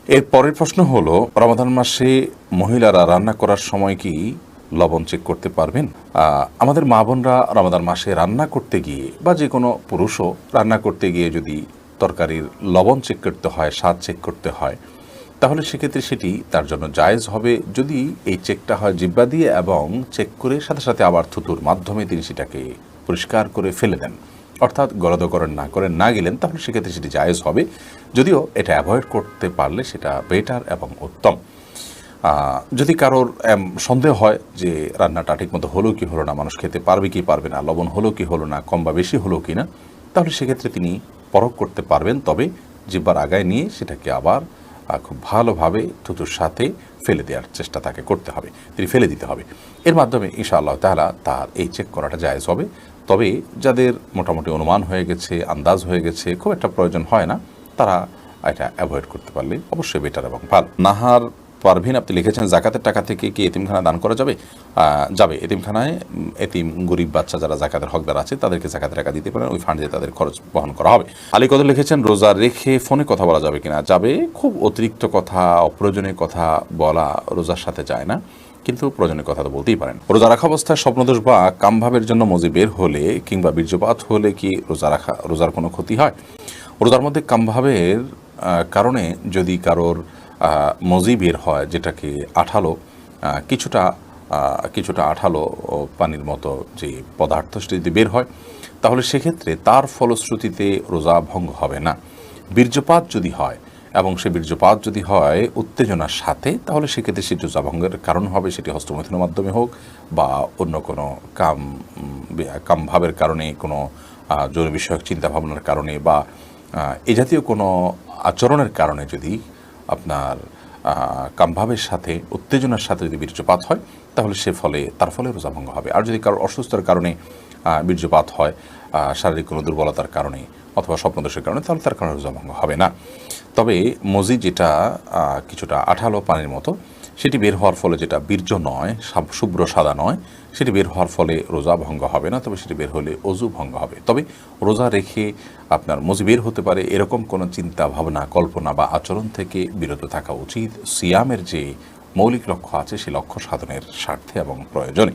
এর পরের প্রশ্ন হলো, রমাদান মাসে মহিলারা রান্না করার সময় কি লবণ চেক করতে পারবেন? আমাদের মা বোনরা রমাদান মাসে রান্না করতে গিয়ে, বা যে কোনো পুরুষও রান্না করতে গিয়ে যদি তরকারির লবণ চেক করতে হয়, স্বাদ চেক করতে হয়, তাহলে সেক্ষেত্রে সেটি তার জন্য জায়েজ হবে যদি এই চেকটা হয় জিহ্বা দিয়ে, এবং চেক করে সাথে সাথে আবার থুতুর মাধ্যমে তিনি সেটাকে পরিষ্কার করে ফেলে দেন, অর্থাৎ গলদকরণ না গেলেন, তাহলে সেক্ষেত্রে সেটি জায়েজ হবে। যদিও এটা অ্যাভয়েড করতে পারলে সেটা বেটার এবং উত্তম। যদি কারোর সন্দেহ হয় যে রান্নাটা ঠিকমতো হলো কি হলো না, মানুষ খেতে পারবে কি পারবে না, লবণ হলো কি হলো না, কম বা বেশি হলো কি না, তাহলে সেক্ষেত্রে তিনি পরখ করতে পারবেন। তবে জিহ্বার আগায় নিয়ে সেটাকে আবার খুব ভালোভাবে থুতুর সাথে ফেলে দেওয়ার চেষ্টা তাকে করতে হবে, তিনি ফেলে দিতে হবে। এর মাধ্যমে ইনশাআল্লাহ তাআলা তার এই চেক করাটা জায়েজ হবে। তবে যাদের মোটামুটি অনুমান হয়ে গেছে, আন্দাজ হয়ে গেছে, খুব একটা প্রয়োজন হয় না, তারা এটা অ্যাভয়েড করতে পারলে অবশ্যই বেটার এবং ভালো। নাহার পারভিন আপনি লিখেছেন, জাকাতের টাকা থেকে কি এতিমখানা দান করা যাবে? যাবে। এতিমখানায় এতিম গরিব বাচ্চা যারা জাকাতের হকদার আছে তাদেরকে জাকাতের টাকা দিতে পারেন, ওই ফান্ডে তাদের খরচ বহন করা হবে। আলী কদর লিখেছেন, রোজা রেখে ফোনে কথা বলা যাবে কিনা? যাবে। খুব অতিরিক্ত কথা, অপ্রয়োজনীয় কথা বলা রোজার সাথে যায় না, কিন্তু প্রয়োজনীয় কথা তো বলতেই পারেন। রোজা রাখা অবস্থায় স্বপ্নদোষ বা কামভাবের জন্য মজি বের হলে কিংবা বীর্যপাত হলে কি রোজার কোনো ক্ষতি হয়? রোজার মধ্যে কামভাবের কারণে যদি কারোর মজি বের হয়, যেটাকে আঠালো কিছুটা আঠালো পানির মতো যে পদার্থ সেটা যদি বের হয়, তাহলে সেক্ষেত্রে তার ফলশ্রুতিতে রোজা ভঙ্গ হবে না। বীর্যপাত যদি হয়, এবং সে বীর্যপাত যদি হয় উত্তেজনার সাথে, তাহলে সেক্ষেত্রে সেটি রোজা ভঙ্গের কারণ হবে, সেটি হস্তমৈথুনের মাধ্যমে হোক বা অন্য কোনো কামভাবের কারণে, কোনো যৌন বিষয়ক চিন্তাভাবনার কারণে, বা এ জাতীয় কোনো আচরণের কারণে যদি আপনার কামভাবের সাথে, উত্তেজনার সাথে যদি বীর্যপাত হয়, তাহলে তার ফলে রোজা ভঙ্গ হবে। আর যদি কারোর অসুস্থতার কারণে বীর্যপাত হয়, শারীরিক কোনো দুর্বলতার কারণে অথবা স্বপ্নদোষের কারণে, তাহলে তার কারণে রোজা ভঙ্গ হবে না। তবে মজি যেটা কিছুটা আঠালো পানির মতো, সেটি বের হওয়ার ফলে, যেটা বীর্য নয়, শুভ্র সাদা নয়, সেটি বের হওয়ার ফলে রোজা ভঙ্গ হবে না। তবে সেটি বের হলে অজু ভঙ্গ হবে। তবে রোজা রেখে আপনার মজি বের হতে পারে এরকম কোনো চিন্তা ভাবনা, কল্পনা বা আচরণ থেকে বিরত থাকা উচিত, সিয়ামের যে মৌলিক লক্ষ্য আছে সেই লক্ষ্য সাধনের স্বার্থে এবং প্রয়োজনে।